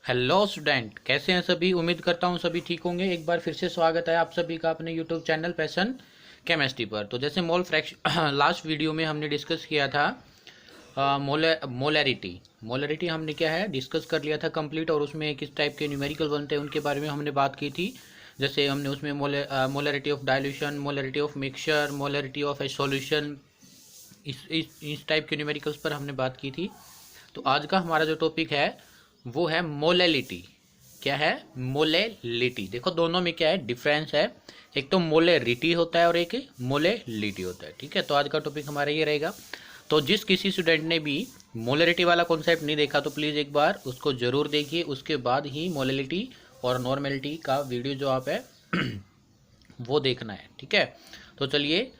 Hello student, कैसे हैं सभी। उम्मीद करता हूं सभी ठीक होंगे। एक बार फिर से स्वागत है आप सभी का अपने यूट्यूब चैनल पैशन केमिस्ट्री पर। तो जैसे मोल फ्रैक्शन लास्ट वीडियो में हमने डिस्कस किया था मोलैरिटी हमने क्या है डिस्कस कर लिया था कंप्लीट, और उसमें किस टाइप के न्यूमेरिकल बनते हैं उनके बारे में हमने बात की थी। जैसे हमने उसमें molarity of dilution, molarity of mixture, molarity of A solution, इस टाइप के न्यूमेरिकल्स पर हमने बात की थी। तो आज का हमारा जो टॉपिक है वो है मोलैलिटी। क्या है? मोलैलिटी। देखो दोनों में क्या है डिफरेंस है, एक तो मोलैरिटी होता है और एक मोलैलिटी होता है। ठीक है, तो आज का टॉपिक हमारा ये रहेगा। तो जिस किसी स्टूडेंट ने भी मोलैरिटी वाला कॉन्सेप्ट नहीं देखा तो प्लीज़ एक बार उसको ज़रूर देखिए, उसके बाद ही मोलैलिटी और नॉर्मेलिटी का वीडियो जो आप है वो देखना है। ठीक है, तो चलिए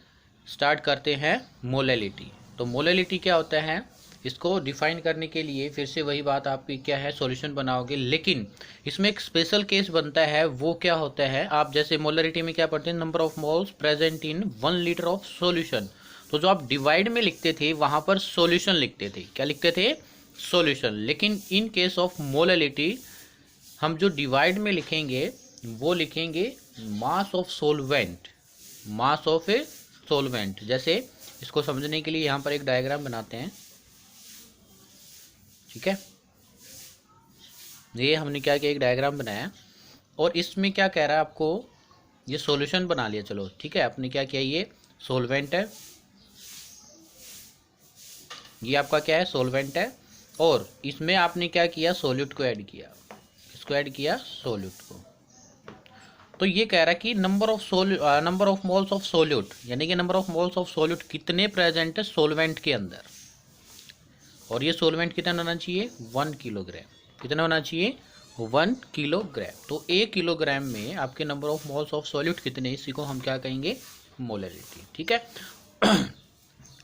स्टार्ट करते हैं मोलैलिटी। तो मोलैलिटी क्या होता है, इसको डिफाइन करने के लिए फिर से वही बात आपकी क्या है सॉल्यूशन बनाओगे, लेकिन इसमें एक स्पेशल केस बनता है। वो क्या होता है, आप जैसे मोलैरिटी में क्या पढ़ते हैं, number of moles present in 1 litre of solution. तो जो आप डिवाइड में लिखते थे वहां पर सॉल्यूशन लिखते थे। क्या लिखते थे? सॉल्यूशन। लेकिन इन केस ऑफ मोलैलिटी हम जो डिवाइड में लिखेंगे वो लिखेंगे मास of solvent, mass of A solvent. जैसे इसको समझने के लिए यहाँ पर एक डायग्राम बनाते हैं। ठीक है, ये हमने क्या किया, एक डायग्राम बनाया और इसमें क्या कह रहा है आपको, ये सॉल्यूशन बना लिया। चलो ठीक है, आपने क्या किया, ये सॉल्वेंट है, ये आपका क्या है सॉल्वेंट है, और इसमें आपने क्या किया सॉल्यूट को ऐड किया, इसको ऐड किया सॉल्यूट को। तो ये कह रहा है कि number of moles of solute, यानी कि number of moles of solute कितने प्रेजेंट है सॉल्वेंट के अंदर। और ये सॉल्वेंट कितना होना चाहिए, 1 किलोग्राम। कितना होना चाहिए, 1 किलोग्राम। तो 1 किलोग्राम में आपके number of moles of solute कितने, इसी को हम क्या कहेंगे, मोलैरिटी। ठीक है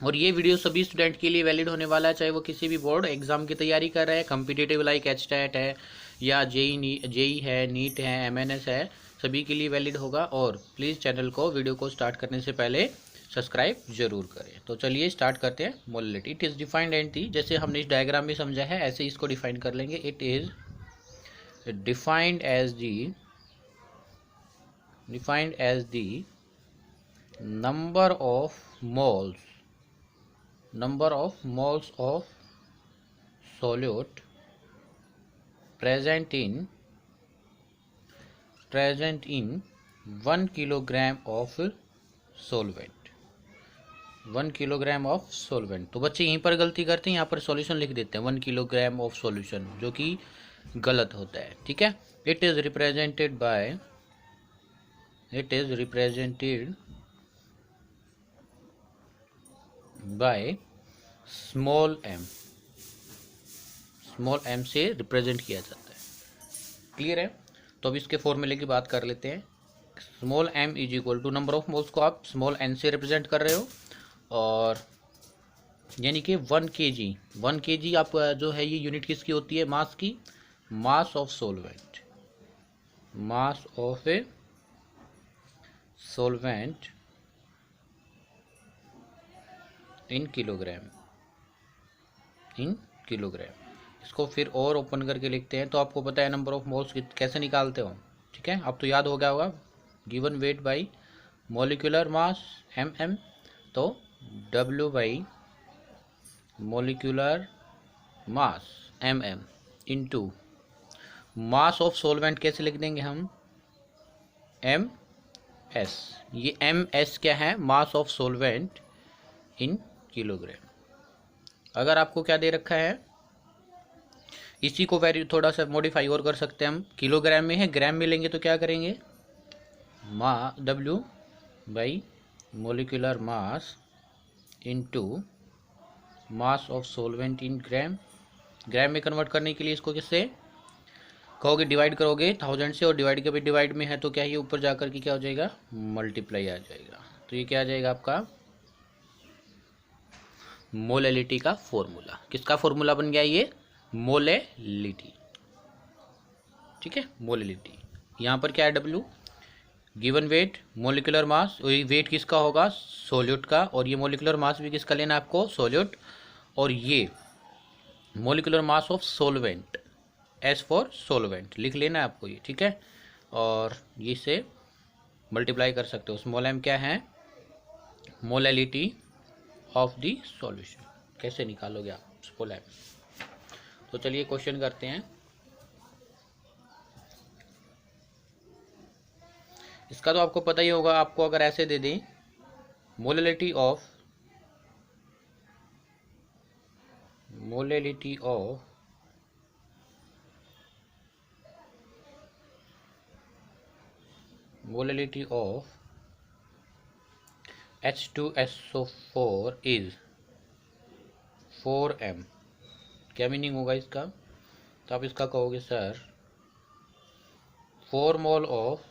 और ये वीडियो सभी स्टूडेंट के लिए वैलिड होने वाला है, चाहे वो किसी भी बोर्ड एग्जाम की तैयारी कर रहे हैं, कॉम्पिटिटिव लाइक एचटेट है या जेई है, नीट है, एमएनएस है, सभी के लिए वैलिड होगा। और प्लीज़ चैनल को वीडियो को स्टार्ट करने से पहले सब्सक्राइब जरूर करें। तो चलिए स्टार्ट करते हैं molality. It is defined and थी, जैसे हमने इस डायग्राम में समझा है ऐसे इसको डिफाइन कर लेंगे। It is defined as the number of moles of solute present in 1 kilogram of solvent, 1 kilogram of solvent. तो बच्चे यहीं पर गलती करते हैं, यहाँ पर सॉल्यूशन लिख देते हैं 1 किलोग्राम ऑफ सॉल्यूशन, जो कि गलत होता है। ठीक है, it is represented by small m से रिप्रेजेंट किया जाता है। क्लियर है? तो अब इसके फॉर्मूले की बात कर लेते हैं। Small m is equal to, number of moles को आप स्मॉल एन से रिप्रेजेंट कर रहे हो, और यानी कि 1 kg आप जो है ये यूनिट किसकी होती है, मास की, मास of solvent, mass of A solvent in kilogram. इसको फिर और ओपन करके लिखते हैं। तो आपको पता है नंबर ऑफ मोल्स कैसे निकालते हो। ठीक है, अब तो याद हो गया होगा, given weight by molecular mass mm, तो W by molecular mass mm into mass of solvent कैसे लिख देंगे हम, MS। ये MS क्या है, मास ऑफ सोलवेंट इन किलोग्राम। अगर आपको क्या दे रखा है, इसी को वैल्यू थोड़ा सा मॉडिफाई और कर सकते हैं हम, किलोग्राम में है, ग्राम में लेंगे तो क्या करेंगे, W by molecular mass into mass of solvent in gram. Gram में कन्वर्ट करने के लिए इसको किससे कहोगे, डिवाइड करोगे 1000 से, और डिवाइड के भी डिवाइड में है तो क्या ये ऊपर जाकर के क्या हो जाएगा, मल्टीप्लाई आ जाएगा। तो ये क्या आ जाएगा आपका मोलैलिटी का फॉर्मूला। किसका फॉर्मूला बन गया ये, मोलैलिटी। ठीक है, मोलैलिटी। यहाँ पर क्या है, W given weight molecular mass, weight किसका होगा, सोल्यूट का, और ये मोलिकुलर मास भी किसका लेना है आपको, सोल्यूट, और ये molecular mass of solvent, S for solvent लिख लेना है आपको ये, ठीक है। और ये से मल्टीप्लाई कर सकते हो। स्मॉल m क्या है, मोलैलिटी ऑफ द सॉल्यूशन। कैसे निकालोगे आप स्मॉल m? तो चलिए क्वेश्चन करते हैं। इसका तो आपको पता ही होगा। आपको अगर ऐसे दे दें molality of H2SO4 is 4m, क्या मीनिंग होगा इसका? तो आप इसका कहोगे sir 4 mole of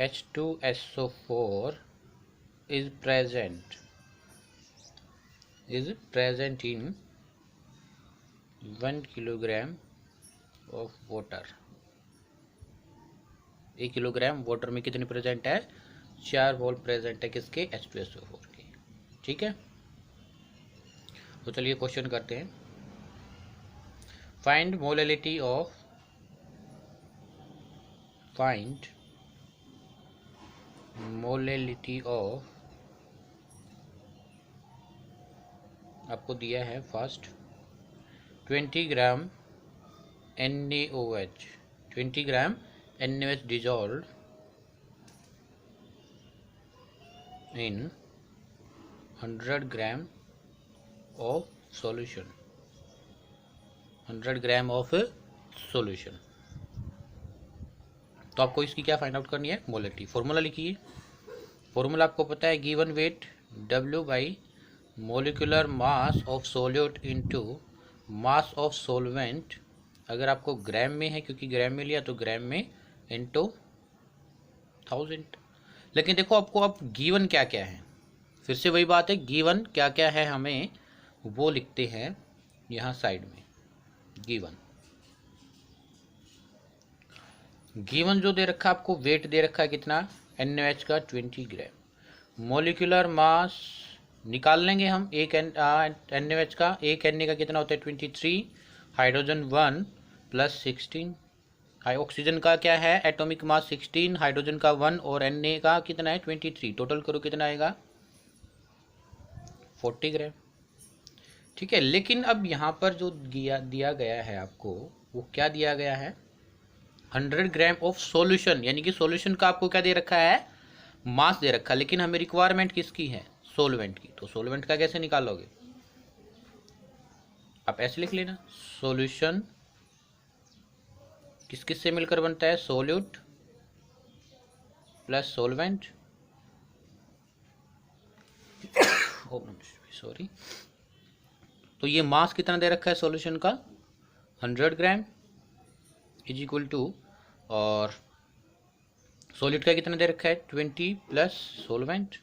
H2SO4 is present in 1 kilogram of water. 1 kilogram water में कितनी प्रेजेंट है? 4 मोल प्रेजेंट है किसके? H2SO4 के, ठीक है। तो चलिए क्वेश्चन करते हैं। फाइंड मोलैलिटी ऑफ आपको दिया है first 20 gram NaOH, 20 gram NaOH dissolved in 100 gram of solution, 100 gram of solution. तो आपको इसकी क्या फाइंड आउट करनी है? मोलैलिटी। फॉर्मूला लिखिए। फॉर्मूला आपको पता है given weight W by molecular mass of solute into mass of solvent. अगर आपको ग्राम में है, क्योंकि ग्राम में लिया तो ग्राम में इनटू 1000। लेकिन देखो आपको अब गिवन क्या क्या है, फिर से वही बात है, गिवन क्या क्या है हमें वो लिखते हैं यहाँ साइड में। गिवन जो दे रखा है आपको, वेट दे रखा है कितना? NaOH का 20 ग्राम। मोलिकुलर मास निकाल लेंगे हम। एक NaOH का, एक Na का कितना होता है? 23। Hydrogen 1 plus 16। ऑक्सीजन का क्या है? एटॉमिक मास 16, हाइड्रोजन का 1 और Na का कितना है? 23। टोटल करो कितना आएगा? 40 ग्राम, ठीक है। लेकिन अब यहाँ पर जो दिया गया है आपको, वो क्या दिया गया है? 100 ग्राम ऑफ सॉल्यूशन, यानी कि सॉल्यूशन का आपको क्या दे रखा है? मास दे रखा है। लेकिन हमें रिक्वायरमेंट किसकी है? सोलवेंट की। तो सोलवेंट का कैसे निकालोगे? आप ऐसे लिख लेना, सॉल्यूशन किस किस से मिलकर बनता है? Solute plus solvent, sorry. तो ये मास कितना दे रखा है सॉल्यूशन का? 100 ग्राम इज इक्वल टू, और सॉलिड का कितना दे रखा है? 20 प्लस सोलवेंट।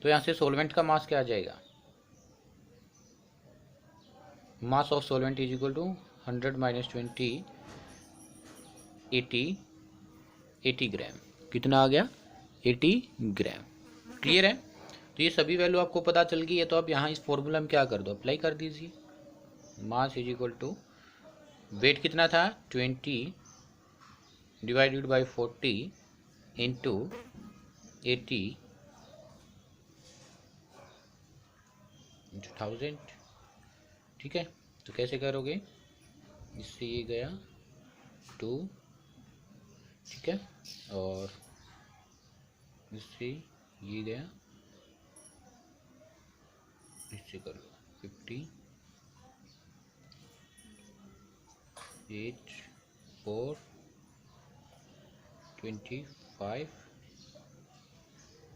तो यहाँ से सोलवेंट का मास क्या आ जाएगा? Mass of solvent is equal to 100 minus 20, 80 gram. कितना आ गया? 80 ग्राम। क्लियर है? तो ये सभी वैल्यू आपको पता चल गई है। तो अब यहाँ इस फॉर्मूला में क्या कर दो? अप्लाई कर दीजिए। Mass is equal to, weight कितना था? 20 डिवाइडेड बाई 40 इंटू 80 1000, ठीक है। तो कैसे करोगे? इससे ये गया 2, ठीक है, और इससे ये गया, इससे कर लो 50, 8, 4, 25,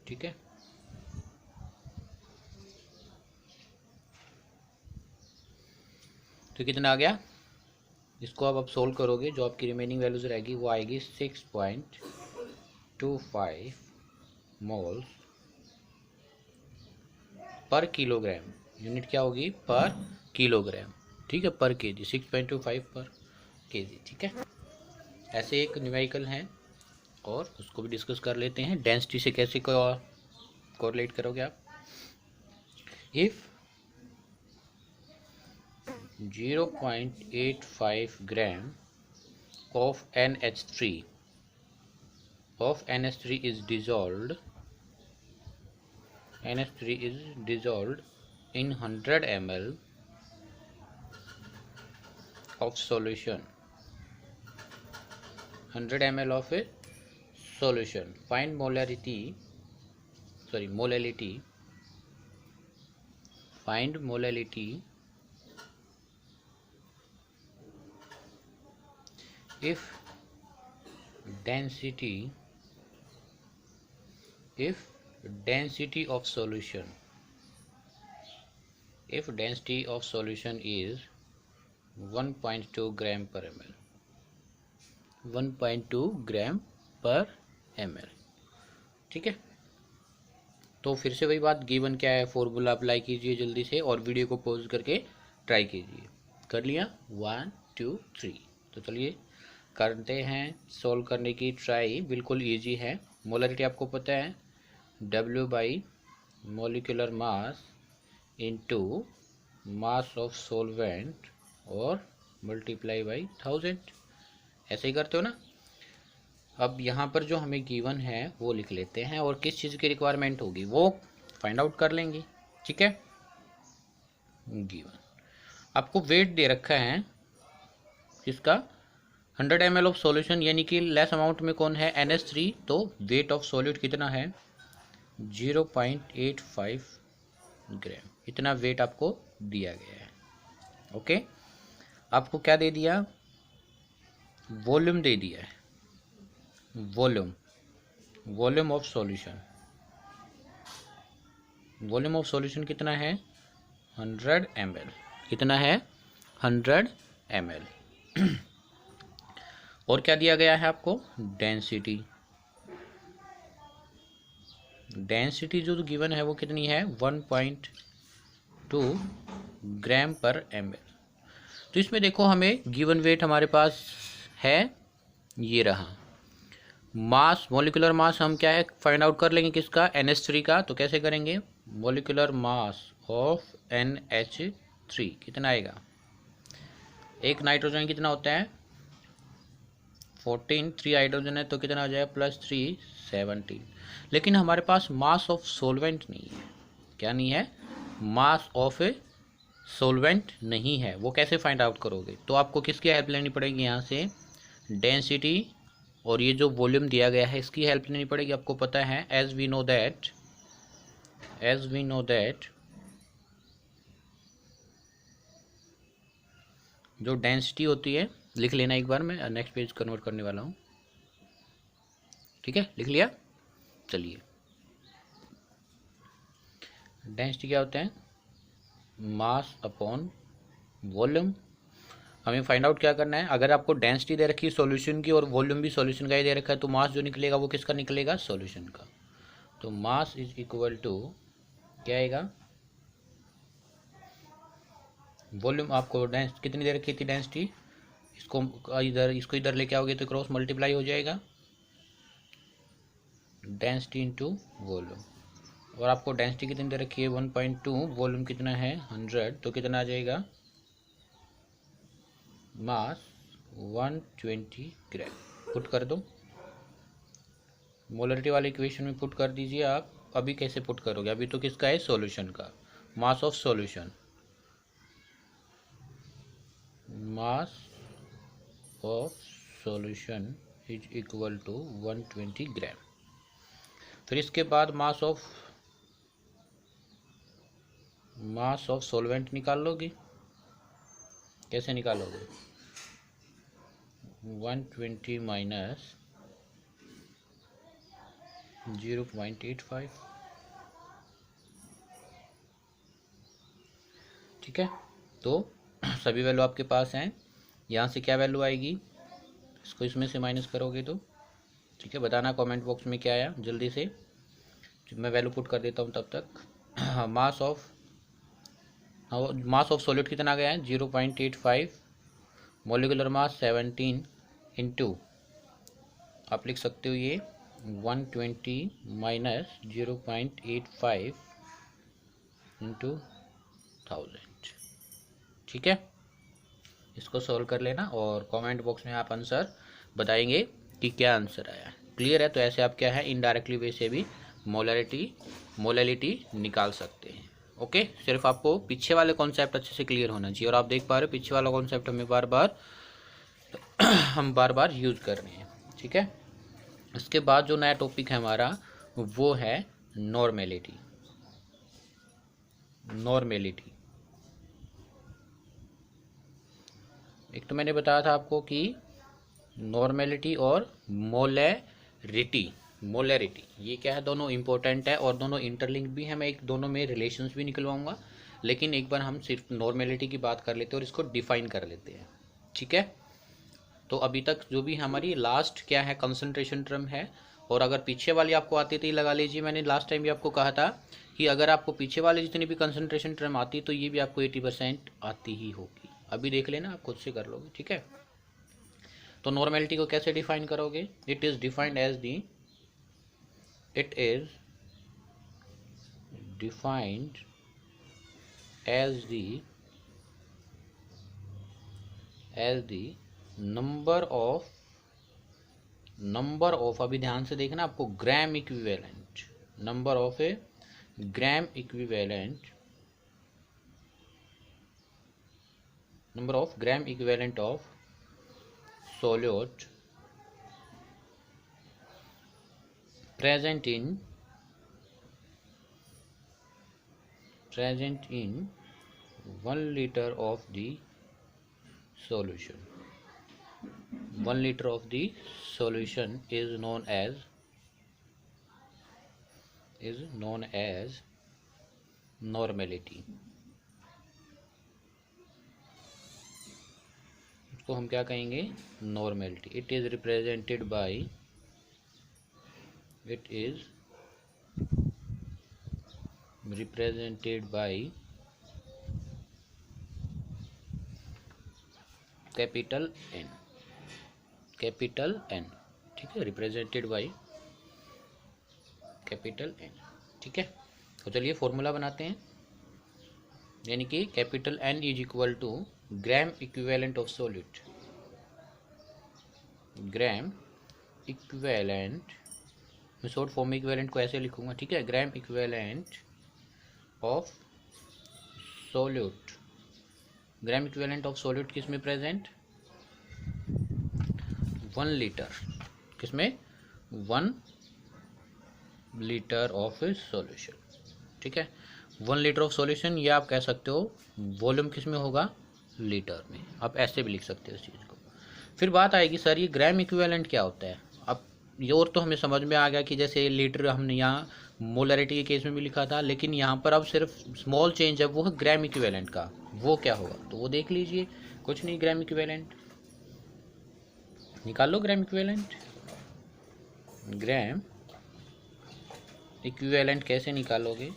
ठीक है। तो कितना आ गया? इसको आप सोल्व करोगे, जो आपकी रिमेनिंग वैल्यूज रहेगी वो आएगी 6.25 मोल्स पर किलोग्राम। यूनिट क्या होगी? पर किलोग्राम, ठीक है, पर केजी। 6.25 पर केजी, ठीक है। ऐसे एक न्यूमेरिकल है और उसको भी डिस्कस कर लेते हैं। डेंसिटी से कैसे कोरिलेट करोगे आप? If 0.85 gram of NH3 is dissolved. NH3 is dissolved in 100 ml of solution. 100 ml of a solution. Find molality. Find molality if density of solution is 1.2 gram per ml. 1.2 ग्राम पर ml। ठीक है, तो फिर से वही बात, गिवन क्या है, फॉर्मूला अप्लाई कीजिए जल्दी से और वीडियो को पॉज करके ट्राई कीजिए। कर लिया 1 2 3। तो चलिए करते हैं सॉल्व करने की ट्राई। बिल्कुल इजी है। मोलरिटी आपको पता है, W by molecular mass into mass of solvent और मल्टीप्लाई बाई 1000। ऐसे ही करते हो ना। अब यहाँ पर जो हमें गिवन है वो लिख लेते हैं और किस चीज़ की रिक्वायरमेंट होगी वो फाइंड आउट कर लेंगे। ठीक है, गिवन आपको वेट दे रखा है इसका 100 ml ऑफ सॉल्यूशन, यानी कि लेस अमाउंट में कौन है, NH3। तो वेट ऑफ सॉल्यूट कितना है, 0.85 ग्राम। इतना वेट आपको दिया गया है। ओके, आपको क्या दे दिया, वॉल्यूम दे दिया है। Volume of solution, volume of solution कितना है, 100 ml। कितना है, 100 ml। और क्या दिया गया है आपको, डेंसिटी। डेंसिटी जो गिवन है वो कितनी है, 1.2 ग्राम पर ml। तो इसमें देखो हमें गिवन वेट हमारे पास है, ये रहा। मास, मोलिकुलर मास हम क्या है फाइंड आउट कर लेंगे, किसका, NH3 का। तो कैसे करेंगे, मोलिकुलर मास ऑफ NH3 कितना आएगा, एक नाइट्रोजन कितना होता है 14, 3 हाइड्रोजन है तो कितना आ जाएगा +3 17। लेकिन हमारे पास मास ऑफ सोलवेंट नहीं है। क्या नहीं है, मास ऑफ ए सोलवेंट नहीं है। वो कैसे फाइंड आउट करोगे, तो आपको किसकी हेल्प लेनी पड़ेगी, यहाँ से डेंसिटी और ये जो वॉल्यूम दिया गया है इसकी हेल्प लेनी पड़ेगी। आपको पता है एज वी नो दैट जो डेंसिटी होती है, लिख लेना एक बार, मैं नेक्स्ट पेज कन्वर्ट करने वाला हूँ। ठीक है, लिख लिया। चलिए, डेंसिटी क्या होता है, मास अपॉन वॉल्यूम। हमें फाइंड आउट क्या करना है, अगर आपको डेंसिटी दे रखी है सॉल्यूशन की और वॉल्यूम भी सॉल्यूशन का ही दे रखा है, तो मास जो निकलेगा वो किसका निकलेगा, सॉल्यूशन का। तो मास इज इक्वल टू क्या आएगा, वॉल्यूम। आपको डेंस कितनी दे रखी थी डेंसिटी, इसको इधर लेके आओगे तो क्रॉस मल्टीप्लाई हो जाएगा, डेंसिटी इंटू वॉल्यूम। और आपको डेंसिटी कितनी दे रखी है 1.2, वॉल्यूम कितना है 100, तो कितना आ जाएगा, मास 120 ग्राम। पुट कर दो, मोलरिटी वाले इक्वेशन में पुट कर दीजिए आप। अभी कैसे पुट करोगे, अभी तो किसका है, सॉल्यूशन का। Mass of solution, mass of solution is equal to 120 gram. फिर इसके बाद मास ऑफ सॉल्वेंट निकाल लोगे। कैसे निकालोगे, 120 माइनस 0.85। ठीक है, तो सभी वैल्यू आपके पास हैं। यहाँ से क्या वैल्यू आएगी, इसको इसमें से माइनस करोगे तो। ठीक है, बताना कमेंट बॉक्स में क्या आया जल्दी से, मैं वैल्यू पुट कर देता हूँ तब तक। मास ऑफ सॉलिड कितना आ गया है 0.85, मोलिकुलर मास 17 इंटू आप लिख सकते हो ये 120 माइनस 0.85 इंटू 1000। ठीक है, इसको सॉल्व कर लेना और कमेंट बॉक्स में आप आंसर बताएंगे कि क्या आंसर आया। क्लियर है? तो ऐसे आप क्या है इनडायरेक्टली वे से भी मोलैलिटी निकाल सकते हैं। ओके, सिर्फ आपको पीछे वाले कॉन्सेप्ट अच्छे से क्लियर होना चाहिए। और आप देख पा रहे हो पीछे वाला कॉन्सेप्ट हमें बार बार यूज कर रहे हैं। ठीक है, इसके बाद जो नया टॉपिक है हमारा वो है नॉर्मेलिटी। एक तो मैंने बताया था आपको कि नॉर्मेलिटी और मोलैरिटी ये क्या है, दोनों इंपॉर्टेंट है और दोनों इंटरलिंक भी है। मैं एक दोनों में रिलेशंस भी निकलवाऊंगा, लेकिन एक बार हम सिर्फ नॉर्मेलिटी की बात कर लेते हैं और इसको डिफाइन कर लेते हैं। ठीक है, तो अभी तक जो भी हमारी लास्ट क्या है कंसंट्रेशन टर्म है, और अगर पीछे वाली आपको आती थी लगा लीजिए, मैंने लास्ट टाइम भी आपको कहा था कि अगर आपको पीछे वाली जितनी भी कंसंट्रेशन टर्म आती तो ये भी आपको 80% आती ही होगी। अभी देख लेना, आप खुद से कर लोगे। ठीक है, तो नॉर्मेलिटी को कैसे डिफाइन करोगे? It is defined as the number of, अभी ध्यान से देखना आपको, gram equivalent, number of a gram equivalent of solute present in 1 liter of the solution. 1 liter of the solution is known as normality. इसको हम क्या कहेंगे? Normality. It is represented by capital N. ठीक है, रिप्रेजेंटेड बाय कैपिटल एन। ठीक है, तो चलिए फॉर्मूला बनाते हैं। यानी कि capital N is equal to gram equivalent of solute. Gram equivalent, मैं शॉर्ट फॉर्म में इक्विवेलेंट को ऐसे लिखूंगा। ठीक है, gram equivalent of solute. Gram equivalent of solute किस में प्रेजेंट? 1 लीटर। किसमें? 1 लीटर ऑफ सॉल्यूशन। ठीक है, 1 लीटर ऑफ सॉल्यूशन, या आप कह सकते हो वॉल्यूम किस में होगा? लीटर में। आप ऐसे भी लिख सकते हो इस चीज़ को। फिर बात आएगी सर ये ग्राम इक्विवेलेंट क्या होता है? अब ये और तो हमें समझ में आ गया कि जैसे लीटर हमने यहाँ मोलरिटी के केस में भी लिखा था, लेकिन यहाँ पर अब सिर्फ स्मॉल चेंज है, वो है ग्राम इक्विवेलेंट का। वो क्या होगा तो वो देख लीजिए। कुछ नहीं, ग्राम इक्विवेलेंट निकाल लो। ग्राम इक्विवेलेंट कैसे निकालोगे?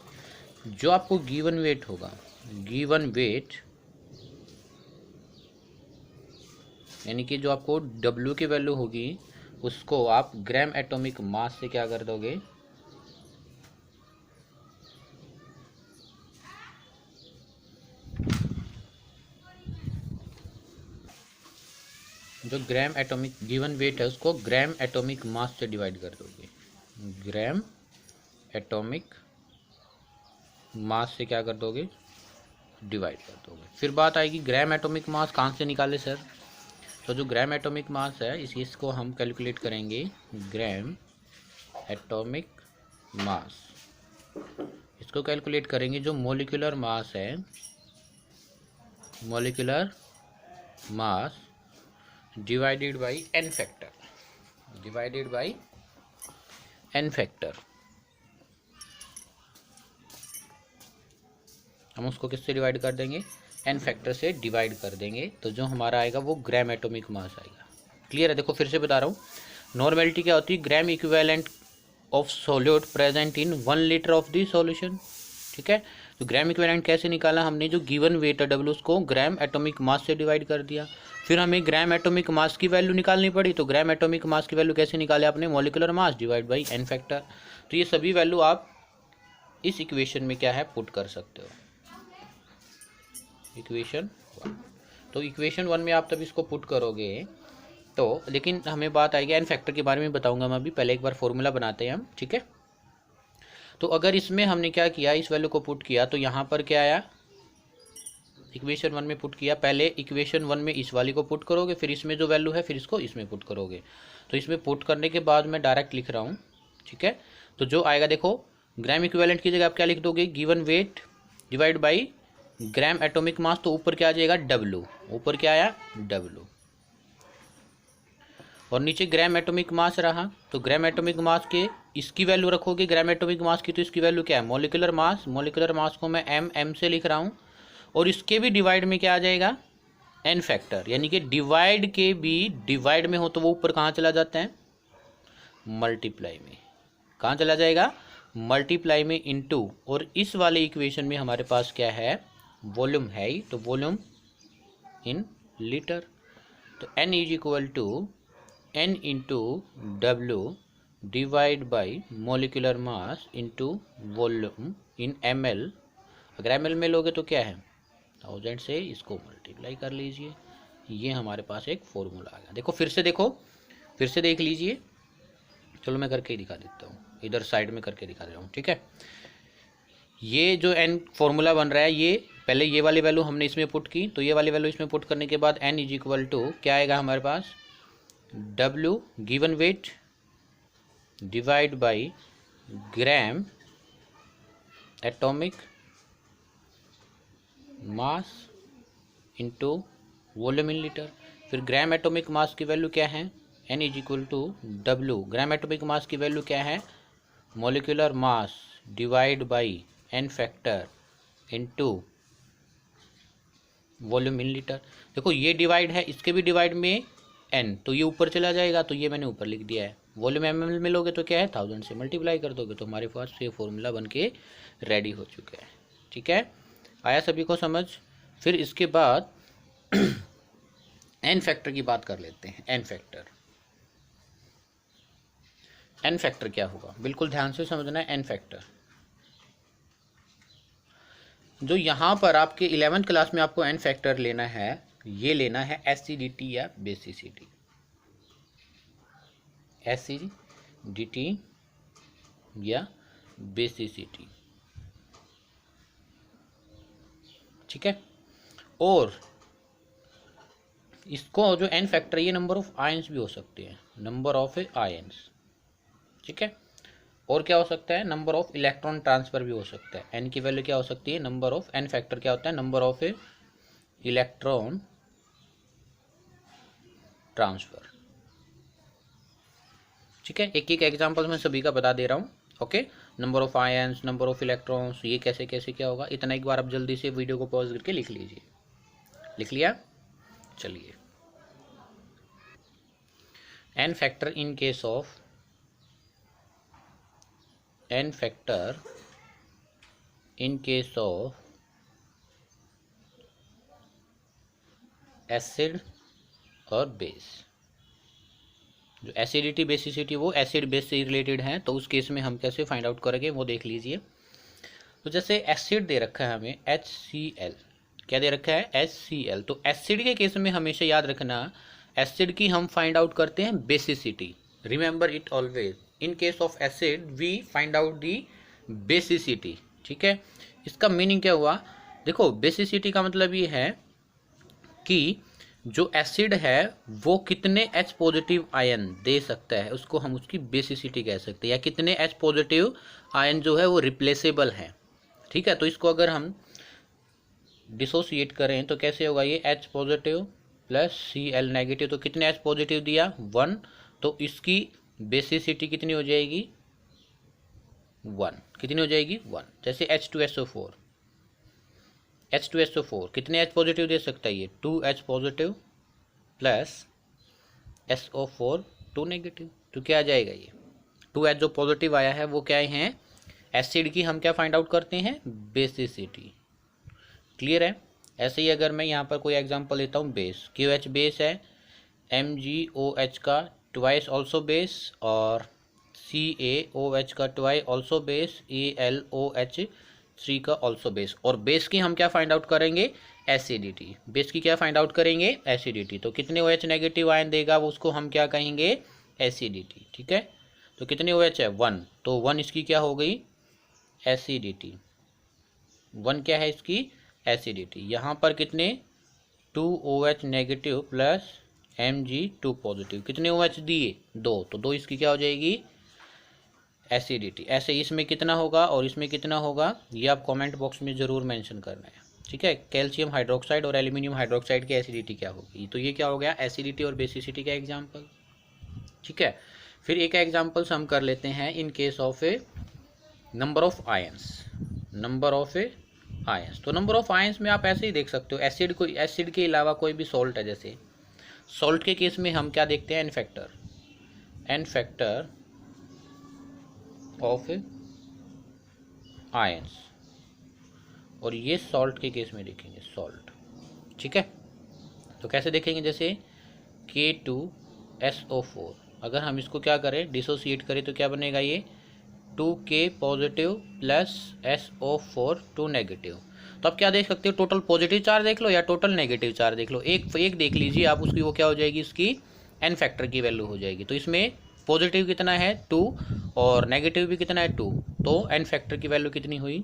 जो आपको गिवन वेट होगा, गिवन वेट यानी कि जो आपको W की वैल्यू होगी उसको आप ग्राम एटॉमिक मास से क्या कर दोगे? जो ग्राम एटॉमिक गिवन वेट है उसको ग्राम एटॉमिक मास से डिवाइड कर दोगे। ग्राम एटॉमिक मास से क्या कर दोगे? डिवाइड कर दोगे। फिर बात आएगी ग्राम एटॉमिक मास कहाँ से निकाले सर? तो जो ग्राम एटॉमिक मास है इसको हम कैलकुलेट करेंगे ग्राम एटॉमिक मास। इसको कैलकुलेट करेंगे जो मॉलिक्यूलर मास है, molecular mass divided by N factor, हम उसको किससे डिवाइड कर देंगे? एन फैक्टर से डिवाइड कर देंगे, तो जो हमारा आएगा वो ग्राम एटॉमिक मास आएगा। क्लियर है? देखो फिर से बता रहा हूँ, नॉर्मेलिटी क्या होती है? Gram equivalent of solute present in 1 litre of the solution. ठीक है, तो ग्राम इक्विवेलेंट कैसे निकाला हमने? जो गिवन वेट है W उसको ग्राम एटॉमिक मास से डिवाइड कर दिया। फिर हमें ग्राम एटॉमिक मास की वैल्यू निकालनी पड़ी, तो ग्राम एटॉमिक मास की वैल्यू कैसे निकाले आपने? Molecular mass divide by N factor. तो ये सभी वैल्यू आप इस इक्वेशन में क्या है पुट कर सकते हो। इक्वेशन 1 तो इक्वेशन 1 में आप तब इसको पुट करोगे तो, लेकिन हमें बात आएगी एन फैक्टर के बारे में बताऊंगा मैं अभी, पहले एक बार फॉर्मूला बनाते हैं हम, ठीक है। तो अगर इसमें हमने क्या किया, इस वैल्यू को पुट किया तो यहाँ पर क्या आया, इक्वेशन 1 में पुट किया, पहले इक्वेशन 1 में इस वाली को पुट करोगे, फिर इसमें जो वैल्यू है फिर इसको इसमें पुट करोगे। तो इसमें पुट करने के बाद मैं डायरेक्ट लिख रहा हूँ, ठीक है। तो जो आएगा देखो, ग्राम इक्विवेलेंट की जगह आप क्या लिख दोगे, given weight divide by gram atomic मास, तो ऊपर क्या आ जाएगा W, ऊपर क्या आया W, और नीचे ग्राम एटॉमिक मास रहा, तो ग्राम एटॉमिक मास के इसकी वैल्यू रखोगे ग्राम एटॉमिक मास की, तो इसकी वैल्यू क्या है मोलिकुलर मास, मोलिकुलर मास को मैं M से लिख रहा हूँ, और इसके भी डिवाइड में क्या आ जाएगा एन फैक्टर, यानी कि डिवाइड के भी डिवाइड में हो तो वो ऊपर कहाँ चला जाता है, मल्टीप्लाई में, कहाँ चला जाएगा मल्टीप्लाई में इनटू, और इस वाले इक्वेशन में हमारे पास क्या है वॉल्यूम है ही, तो वॉल्यूम इन लीटर, तो N is equal to N into W divide by molecular mass into volume in ml, अगर ml में लोगे तो क्या है 1000 से इसको मल्टीप्लाई कर लीजिए, ये हमारे पास एक फॉर्मूला आ गया। देखो फिर से देखो, फिर से देख लीजिए, चलो मैं करके ही दिखा देता हूँ, इधर साइड में करके दिखा दे रहा हूँ, ठीक है। ये जो n फॉर्मूला बन रहा है, ये पहले ये वाली वैल्यू हमने इसमें पुट की, तो ये वाली वैल्यू इसमें पुट करने के बाद n इज इक्वल टू क्या आएगा हमारे पास W given weight divide by gram atomic mass into volume in litre, फिर ग्राम एटॉमिक मास की वैल्यू क्या है N is equal to W, gram atomic mass की वैल्यू क्या है molecular mass divide by N factor into volume in litre. देखो ये divide है, इसके भी डिवाइड में N, तो ये ऊपर चला जाएगा, तो ये मैंने ऊपर लिख दिया है, वॉल्यूम ml में लोगे तो क्या है 1000 से मल्टीप्लाई कर दोगे, तो हमारे पास ये फॉर्मूला बन के रेडी हो चुका है, ठीक है। आया सभी को समझ। फिर इसके बाद एन फैक्टर की बात कर लेते हैं। एन फैक्टर, एन फैक्टर क्या होगा, बिल्कुल ध्यान से समझना है। एन फैक्टर जो यहाँ पर आपके 11th क्लास में आपको एन फैक्टर लेना है, ये लेना है एसिडिटी या बेसिसिटी, एसिडिटी या बेसिसिटी, ठीक है। और इसको जो एन फैक्टर, ये नंबर ऑफ आयंस भी हो सकते हैं, नंबर ऑफ आयंस, ठीक है। और क्या हो सकता है, नंबर ऑफ इलेक्ट्रॉन ट्रांसफर भी हो सकता है। एन की वैल्यू क्या हो सकती है, नंबर ऑफ, एन फैक्टर क्या होता है नंबर ऑफ इलेक्ट्रॉन ट्रांसफर, ठीक है। एक एक एग्जांपल मैं सभी का बता दे रहा हूँ, okay. Number of ions, number of electrons, ये कैसे कैसे क्या होगा, इतना एक बार आप जल्दी से वीडियो को पॉज करके लिख लीजिए। लिख लिया, चलिए। N factor in case of, N factor in case of acid और बेस, जो एसिडिटी बेसिसिटी वो एसिड बेस से रिलेटेड है, तो उस केस में हम कैसे फाइंड आउट करेंगे वो देख लीजिए। तो जैसे एसिड दे रखा है हमें HCl, क्या दे रखा है HCl, तो एसिड के केस में हमेशा याद रखना, एसिड की हम फाइंड आउट करते हैं basicity, remember it always, in case of acid we find out the basicity, ठीक है। इसका मीनिंग क्या हुआ, देखो बेसिसिटी का मतलब ये है कि जो एसिड है वो कितने H पॉजिटिव आयन दे सकता है, उसको हम उसकी बेसिसिटी कह सकते हैं, या कितने H पॉजिटिव आयन जो है वो रिप्लेसेबल है, ठीक है। तो इसको अगर हम डिसोसिएट करें तो कैसे होगा, ये H positive plus Cl negative, तो कितने H पॉजिटिव दिया 1, तो इसकी बेसिसिटी कितनी हो जाएगी 1, कितनी हो जाएगी 1। जैसे H2SO4, H2SO4 कितने H पॉजिटिव दे सकता है, ये 2H positive plus SO4 2 negative, तो क्या आ जाएगा, ये 2H जो पॉजिटिव आया है वो क्या है, एसिड की हम क्या फाइंड आउट करते हैं बेसिसिटी, क्लियर है। ऐसे ही अगर मैं यहाँ पर कोई एग्जांपल लेता हूँ, बेस, QH बेस है, MgOH का ट्वाइस ऑल्सो बेस, और CaOH का ट्वाइस ऑल्सो बेस, AlOH3 का ऑल्सो बेस, और बेस की हम क्या फाइंड आउट करेंगे एसिडिटी। बेस की क्या फाइंड आउट करेंगे? एसिडिटी। तो कितने OH नेगेटिव आयन देगा वो उसको हम क्या कहेंगे? एसिडिटी। ठीक है, तो कितने OH है? 1, तो 1 इसकी क्या हो गई? एसिडिटी। 1 क्या है इसकी? एसिडिटी। यहाँ पर कितने? 2 OH negative plus Mg2 positive. कितने OH दिए? 2, तो 2 इसकी क्या हो जाएगी? एसिडिटी। ऐसे इसमें कितना होगा और इसमें कितना होगा ये आप कमेंट बॉक्स में ज़रूर मेंशन करना है। ठीक है, कैल्शियम हाइड्रोक्साइड और एल्यूमिनियम हाइड्रोक्साइड की एसिडिटी क्या होगी? तो ये क्या हो गया? एसिडिटी और बेसिसिटी का एग्जाम्पल। ठीक है, फिर एक एग्जाम्पल्स हम कर लेते हैं इन case of A number of ions. Number of A ions, तो नंबर ऑफ आयंस में आप ऐसे ही देख सकते हो, एसिड के अलावा कोई भी सॉल्ट है, जैसे सॉल्ट के केस में हम क्या देखते हैं? एन फैक्टर ऑफ आयंस, और ये सॉल्ट के केस में देखेंगे सॉल्ट। ठीक है, तो कैसे देखेंगे? जैसे K2SO4, अगर हम इसको क्या करें? डिसोसिएट करें तो क्या बनेगा? ये 2K positive plus SO4 2 negative. तो आप क्या देख सकते हो? टोटल पॉजिटिव चार्ज देख लो या टोटल नेगेटिव चार्ज देख लो, एक देख लीजिए आप, उसकी वो क्या हो जाएगी? इसकी एन फैक्टर की वैल्यू हो जाएगी। तो इसमें पॉजिटिव कितना है? 2, और नेगेटिव भी कितना है? 2, तो एन फैक्टर की वैल्यू कितनी हुई?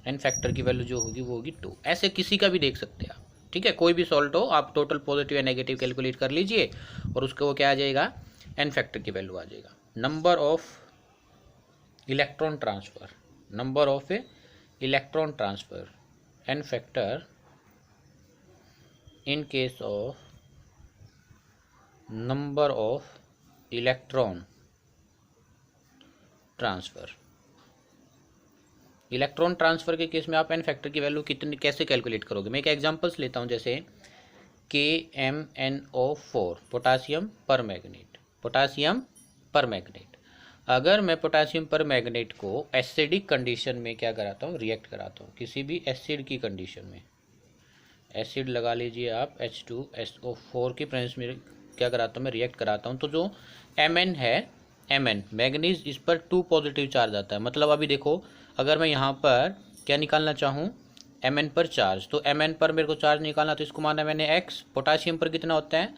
एन फैक्टर की वैल्यू जो होगी वो होगी 2। ऐसे किसी का भी देख सकते हैं आप। ठीक है, कोई भी सॉल्ट हो, आप टोटल पॉजिटिव या नेगेटिव कैलकुलेट कर लीजिए और उसका वो क्या आ जाएगा? एन फैक्टर की वैल्यू आ जाएगा। Number of electron transfer, number of electron transfer, N factor in case of number of electron transfer. Electron transfer के केस में आप एन फैक्टर की वैल्यू कितनी कैसे कैलकुलेट करोगे? मैं एक एग्जांपल्स लेता हूं, जैसे KMnO4 पोटासियम पर मैग्नेट, पोटासियम पर मैग्नेट। अगर मैं पोटासियम पर मैग्नेट को एसिडिक कंडीशन में क्या कराता हूँ? रिएक्ट कराता हूँ, किसी भी एसिड की कंडीशन में, एसिड लगा लीजिए आप, H2SO4 की प्रेजेंस में क्या कराता हूँ? मैं रिएक्ट कराता हूँ। तो जो Mn है, Mn मैग्नीज, इस पर 2 पॉजिटिव चार्ज आता है। मतलब अभी देखो, अगर मैं यहाँ पर क्या निकालना चाहूँ? Mn पर चार्ज, तो Mn पर मेरे को चार्ज निकालना, तो इसको माना मैंने x। पोटासियम पर कितना होता है?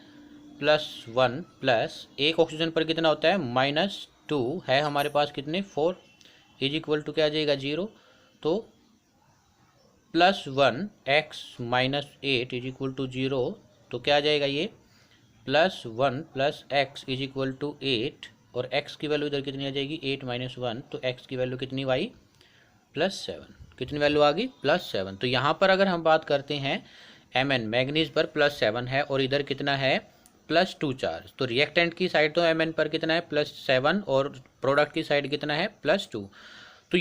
+1, प्लस एक ऑक्सीजन पर कितना होता है? -2 है हमारे पास, कितने? 4 इज इक्वल टू क्या आ जाएगा? 0। तो +1 x -8 इज इक्वल टू 0, तो क्या आ जाएगा? ये +1 + x इज इक्वल टू 8, और x की वैल्यू इधर कितनी आ जाएगी? 8 - 1, तो x की वैल्यू कितनी आई? +7। कितनी वैल्यू आ गई? +7। तो यहाँ पर अगर हम बात करते हैं Mn, मैग्नीज पर +7 है और इधर कितना है? +2 चार्ज। तो रिएक्टेंट की साइड तो Mn पर कितना है? +7, और प्रोडक्ट की साइड कितना है? +2। तो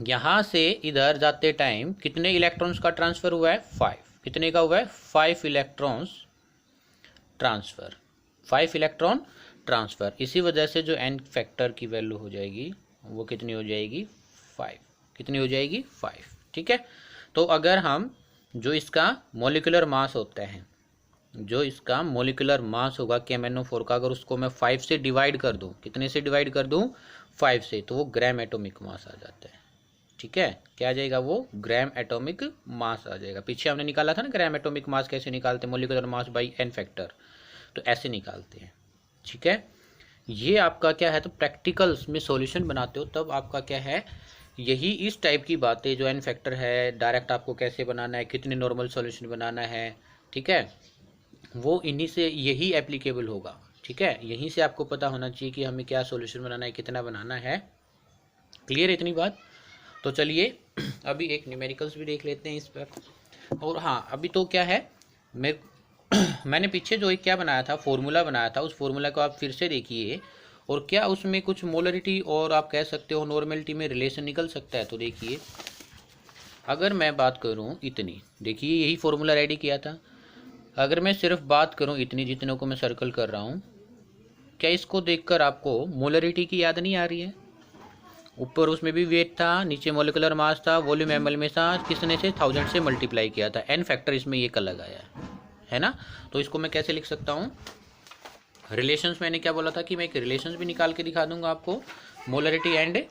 यहाँ से इधर जाते टाइम कितने इलेक्ट्रॉन्स का ट्रांसफर हुआ है? 5। कितने का हुआ है? 5 इलेक्ट्रॉन्स ट्रांसफर, 5 इलेक्ट्रॉन ट्रांसफर। इसी वजह से जो एन फैक्टर की वैल्यू हो जाएगी वो कितनी हो जाएगी? 5। कितनी हो जाएगी? 5। ठीक है, तो अगर हम जो इसका मोलिकुलर मास होता है, जो इसका मोलिकुलर मास होगा KMnO4 का, अगर उसको मैं 5 से डिवाइड कर दूं, कितने से डिवाइड कर दूं? 5 से, तो वो ग्राम एटॉमिक मास आ जाता है। ठीक है, क्या आ जाएगा? वो ग्राम एटॉमिक मास आ जाएगा। पीछे हमने निकाला था ना ग्राम एटॉमिक मास कैसे निकालते हैं? Molecular mass by N factor, तो ऐसे निकालते हैं। ठीक है, ये आपका क्या है? तो प्रैक्टिकल्स में सॉल्यूशन बनाते हो तब आपका क्या है? यही इस टाइप की बातें, जो एन फैक्टर है, डायरेक्ट आपको कैसे बनाना है, कितने नॉर्मल सॉल्यूशन बनाना है, ठीक है, वो इन्हीं से यही एप्लीकेबल होगा। ठीक है, यहीं से आपको पता होना चाहिए कि हमें क्या सॉल्यूशन बनाना है, कितना बनाना है। क्लियर है इतनी बात? तो चलिए अभी एक न्यूमेरिकल्स भी देख लेते हैं इस पर। और हाँ, अभी तो क्या है, मैंने पीछे जो एक क्या बनाया था, फॉर्मूला बनाया था, उस फॉर्मूला को आप फिर से देखिए, और क्या उसमें कुछ मोलरिटी और आप कह सकते हो नॉर्मेलिटी में रिलेशन निकल सकता है। तो देखिए, अगर मैं बात करूं इतनी, देखिए यही फॉर्मूला रेडी किया था, अगर मैं सिर्फ बात करूं इतनी, जितनों को मैं सर्कल कर रहा हूं, क्या इसको देखकर आपको मोलरिटी की याद नहीं आ रही है? ऊपर उसमें भी वेट था, नीचे मोलिकुलर मास था, वॉल्यूम ml में था, किसने से 1000 से मल्टीप्लाई किया था, एन फैक्टर इसमें ये अलग आया है ना। तो इसको मैं कैसे लिख सकता हूँ? रिलेशंस, मैंने क्या बोला था कि मैं एक रिलेशंस भी निकाल के दिखा दूंगा आपको मोलरिटी एंड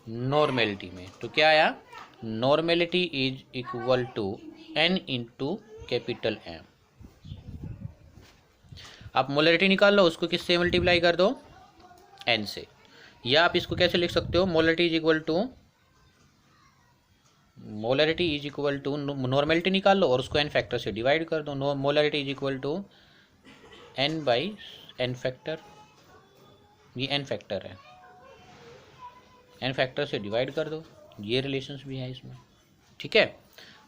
नॉर्मेलिटी में। तो क्या आया? Normality is equal to n into capital M। आप मोलरिटी निकाल लो, उसको किससे मल्टीप्लाई कर दो, n से। या आप इसको कैसे लिख सकते हो, molarity is equal to normality निकाल लो और उसको n फैक्टर से डिवाइड कर दो। Molarity is equal to n by n factor, ये n फैक्टर है, n फैक्टर से डिवाइड कर दो। ये रिलेशंस भी है इसमें, ठीक है।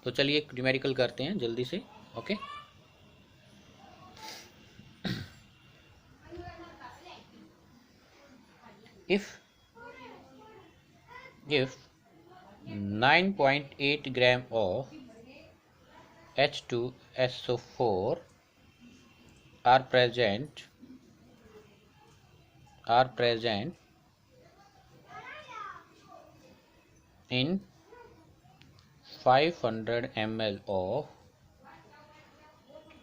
तो चलिए एक न्यूमेरिकल करते हैं जल्दी से, okay. if 9.8 gram of H2SO4 are present in 500 ml of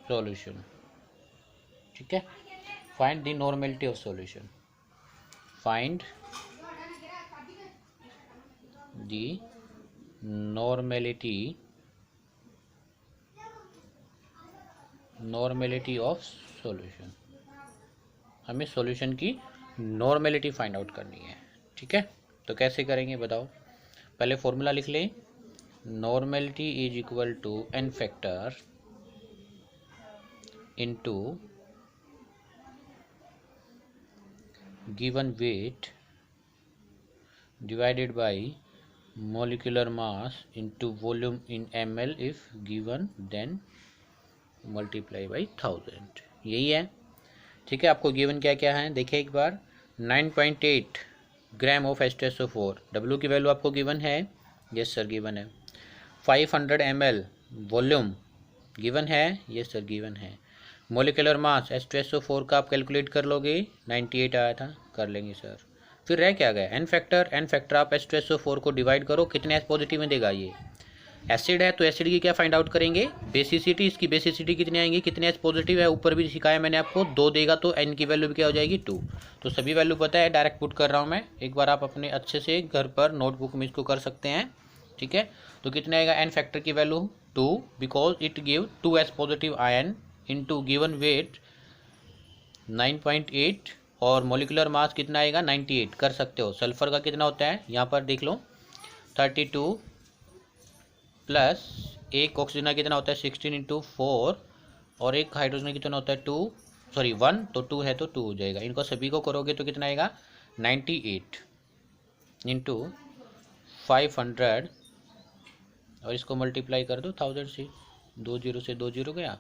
solution, ठीक है। Find the normality of solution, find the normality of solution. हमें सॉल्यूशन की नॉर्मेलिटी फाइंड आउट करनी है, ठीक है। तो कैसे करेंगे बताओ, पहले फॉर्मूला लिख लें। Normality is equal to n factor into given weight divided by molecular mass into volume in ml if given, then multiply by 1000। यही है, ठीक है। आपको गिवन क्या क्या है देखिए एक बार। 9.8 ग्राम ऑफ H2SO4, W की वैल्यू आपको गिवन है, यस सर गिवन है। 500 ml वॉल्यूम गिवन है, यस सर गिवन है। मोलिकुलर मास H2SO4 का आप कैलकुलेट कर लोगे, 98 आया था, कर लेंगे सर। फिर रह क्या गया, n फैक्टर आप H2SO4 को डिवाइड करो, कितने H पॉजिटिव में देगा। ये एसिड है तो एसिड की क्या फाइंड आउट करेंगे, बेसिसिटी। इसकी बेसिसिटी कितनी आएंगी, कितने H पॉजिटिव है, ऊपर भी सिखाया मैंने आपको, 2 देगा तो n की वैल्यू भी क्या हो जाएगी 2। तो सभी वैल्यू पता है, डायरेक्ट पुट कर रहा हूँ मैं, एक बार आप अपने अच्छे से घर पर नोटबुक में इसको कर सकते हैं, ठीक है। तो कितने आएगा, n फैक्टर की value 2 because it give 2 H positive ion into given wait 9.8 और मोलिकुलर मास कितना आएगा 98, कर सकते हो। सल्फर का कितना होता है यहाँ पर देख लो, 32 प्लस एक ऑक्सीजन का कितना होता है 16 इंटू 4 और एक हाइड्रोजन कितना होता है 1, तो 2 है तो 2 हो जाएगा। इनको सभी को करोगे तो कितना आएगा 98 इंटू 500 और इसको मल्टीप्लाई कर दो 1000 से, 2 जीरो से 2 जीरो गया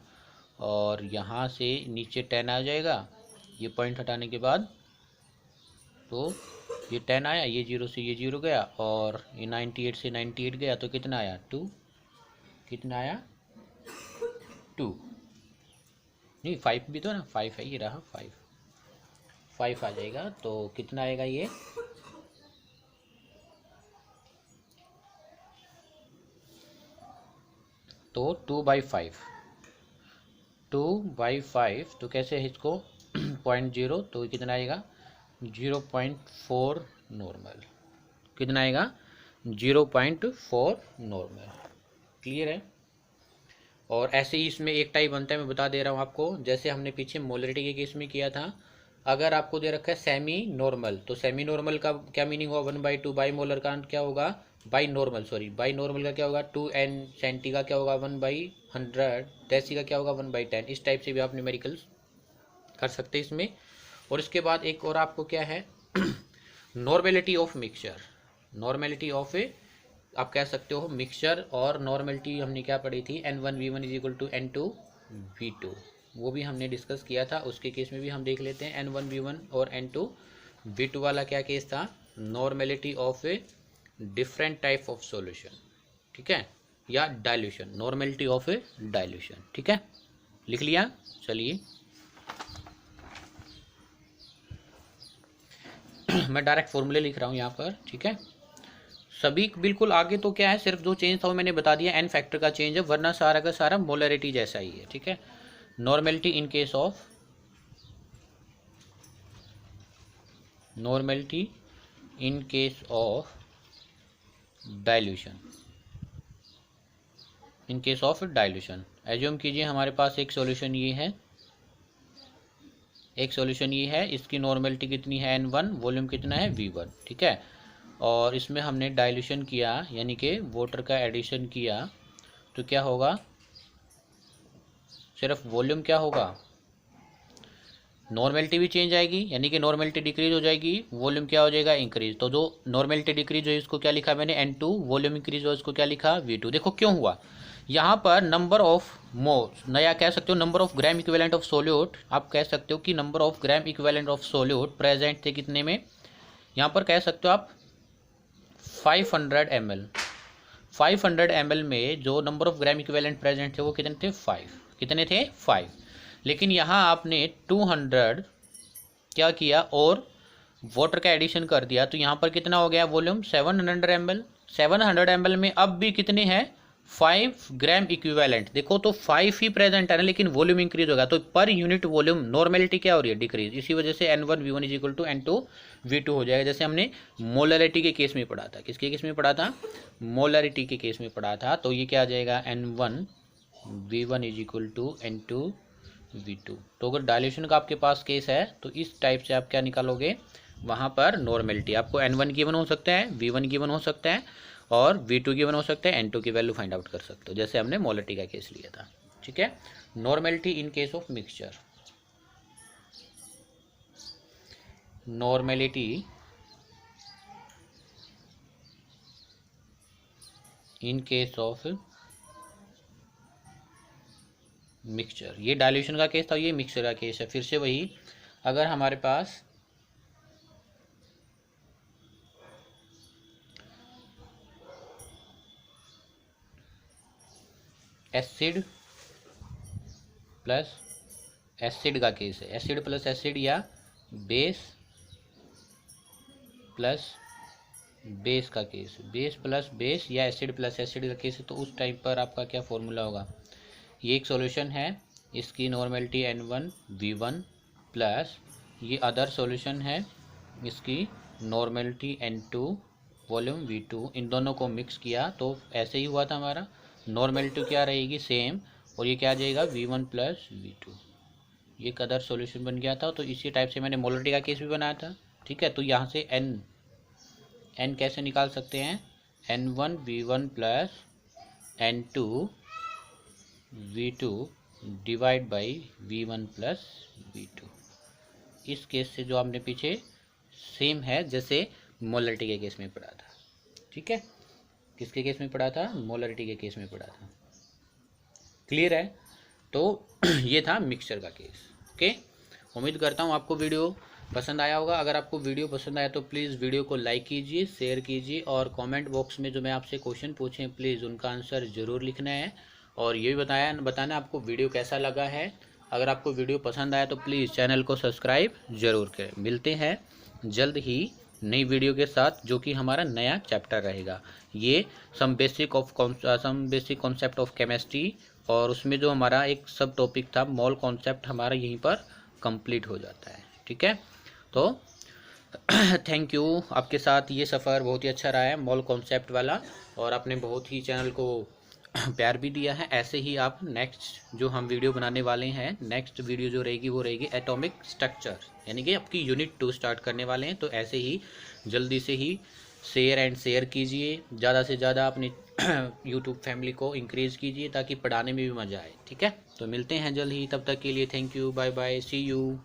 और यहाँ से नीचे 10 आ जाएगा, ये पॉइंट हटाने के बाद तो ये 10 आया, ये 0 से ये 0 गया और ये 98 से 98 गया तो कितना आया 2, कितना आया 2, नहीं 5 भी तो ना, 5 है, ये रहा 5 आ जाएगा। तो कितना आएगा ये, तो 2/5 तो कैसे है इसको 0.0 तो कितना आएगा 0.4 नॉर्मल, कितना आएगा 0.4 नॉर्मल, क्लियर है। और ऐसे ही इसमें एक टाइप बनता है, मैं बता दे रहा हूँ आपको, जैसे हमने पीछे मोलरिटी के केस में किया था। अगर आपको दे रखा है सेमी नॉर्मल, तो सेमी नॉर्मल का क्या मीनिंग होगा 1/2, बाई मोलर का क्या होगा बाई नॉर्मल का क्या होगा 2n, सेंटी का क्या होगा 1/100, डेसी का क्या होगा 1/10। इस टाइप से भी आप न्यूमेरिकल्स कर सकते हैं इसमें। और इसके बाद एक और आपको क्या है normality of mixture, normality of आप कह सकते हो मिक्सचर। और नॉर्मेलिटी हमने क्या पढ़ी थी, N1V1 is equal to N2V2, वो भी हमने डिस्कस किया था। उसके केस में भी हम देख लेते हैं N1V1 और N2V2 वाला क्या केस था, normality of a different type of solution, ठीक है, या dilution, normality of A dilution, ठीक है, लिख लिया। चलिए मैं डायरेक्ट फॉर्मूले लिख रहा हूँ यहाँ पर, ठीक है। सभी बिल्कुल आगे तो क्या है, सिर्फ जो चेंज था वो मैंने बता दिया, n फैक्टर का चेंज है, वरना सारा का सारा मोलरिटी जैसा ही है, ठीक है। Normality in case of dilution, in case of dilution. Assume कीजिए हमारे पास एक सॉल्यूशन ये है, इसकी नॉर्मेलिटी कितनी है N1, वॉल्यूम कितना है V1, ठीक है। और इसमें हमने डाइल्यूशन किया यानी कि वाटर का एडिशन किया, तो क्या होगा, सिर्फ वॉल्यूम क्या होगा, नॉर्मेलिटी भी चेंज आएगी, यानी कि नॉर्मेलिटी डिक्रीज हो जाएगी, वॉल्यूम क्या हो जाएगा, इंक्रीज। तो जो नॉर्मेलिटी डिक्रीज हुई इसको क्या लिखा मैंने N2, वॉल्यूम इंक्रीज हुआ इसको क्या लिखा V2। देखो क्यों हुआ, यहाँ पर नंबर ऑफ मोल्स, नया कह सकते हो number of gram equivalent of solute, आप कह सकते हो कि number of gram equivalent of solute present थे कितने में, यहाँ पर कह सकते हो आप 500 ml। 500 ml में जो number of gram equivalent present थे वो कितने थे, 5। कितने थे, 5। लेकिन यहाँ आपने 200 क्या किया और वाटर का एडिशन कर दिया, तो यहाँ पर कितना हो गया वॉल्यूम, 700 ml। 700 ml में अब भी कितने हैं, 5 ग्राम इक्विवेलेंट। देखो तो 5 ही प्रेजेंट है ना, लेकिन वॉल्यूम इंक्रीज होगा, तो पर यूनिट वॉल्यूम नॉर्मेलिटी क्या हो रही है, डिक्रीज। इसी वजह से N1 V1 is equal to N2 V2 हो जाएगा, जैसे हमने मोलरिटी के केस में पढ़ा था। किसके केस में पढ़ा था, मोलरिटी के केस में पढ़ा था। तो ये क्या आ जाएगा, N1 V1 is equal to N2 V2। तो अगर डायल्यूशन का आपके पास केस है तो इस टाइप से आप क्या निकालोगे, वहाँ पर नॉर्मेलिटी आपको N1 गिवन हो सकता है, V1 गिवन हो सकता है और V2 गिवन हो सकता है, N2 की वैल्यू फाइंड आउट कर सकते हो, जैसे हमने मोलरिटी का केस लिया था, ठीक है। Normality in case of mixture, normality in case of mixture, ये डाइल्यूशन का केस था, ये मिक्सचर का केस है। फिर से वही, अगर हमारे पास एसिड प्लस एसिड का केस है, एसिड प्लस एसिड या बेस प्लस बेस का केस, बेस प्लस बेस या एसिड प्लस एसिड का केस है, तो उस टाइप पर आपका क्या फॉर्मूला होगा, ये एक सॉल्यूशन है, इसकी नॉर्मेलिटी N1 V1 प्लस ये अदर सॉल्यूशन है, इसकी नॉर्मेलिटी N2 वॉल्यूम V2, इन दोनों को मिक्स किया तो ऐसे ही हुआ था हमारा, नॉर्मेलिटी क्या रहेगी सेम, और ये क्या आ जाएगा V1 प्लस V2, ये एक अदर सॉल्यूशन बन गया था। तो इसी टाइप से मैंने मोलरिटी का केस भी बनाया था, ठीक है। तो यहाँ से N कैसे निकाल सकते हैं, N1 V1 plus N2 V2 divide by V1 plus V2। इस केस से जो आपने पीछे सेम है जैसे मोलरिटी के केस में पढ़ा था, ठीक है। किसके केस में पढ़ा था, मोलरिटी के केस में पढ़ा था, क्लियर है। तो ये था मिक्सचर का केस, ओके। उम्मीद करता हूँ आपको वीडियो पसंद आया होगा। अगर आपको वीडियो पसंद आया तो प्लीज़ वीडियो को लाइक कीजिए, शेयर कीजिए और कमेंट बॉक्स में जो मैं आपसे क्वेश्चन पूछे प्लीज़ उनका आंसर ज़रूर लिखना है, और ये भी बताना आपको वीडियो कैसा लगा है। अगर आपको वीडियो पसंद आया तो प्लीज़ चैनल को सब्सक्राइब ज़रूर करें। मिलते हैं जल्द ही नई वीडियो के साथ, जो कि हमारा नया चैप्टर रहेगा, ये some basic concept of chemistry, और उसमें जो हमारा एक सब टॉपिक था मोल कॉन्सेप्ट हमारा यहीं पर कंप्लीट हो जाता है, ठीक है। तो थैंक यू, आपके साथ ये सफ़र बहुत ही अच्छा रहा है मोल कॉन्सेप्ट वाला, और आपने बहुत ही चैनल को प्यार भी दिया है। ऐसे ही आप नेक्स्ट जो हम वीडियो बनाने वाले हैं, नेक्स्ट वीडियो जो रहेगी वो रहेगी एटॉमिक स्ट्रक्चर, यानी कि आपकी यूनिट 2 स्टार्ट करने वाले हैं। तो ऐसे ही जल्दी से ही शेयर कीजिए, ज़्यादा से ज़्यादा अपनी यूट्यूब फैमिली को इंक्रीज़ कीजिए ताकि पढ़ाने में भी मज़ा आए, ठीक है। तो मिलते हैं जल्द ही, तब तक के लिए thank you, bye bye, see you.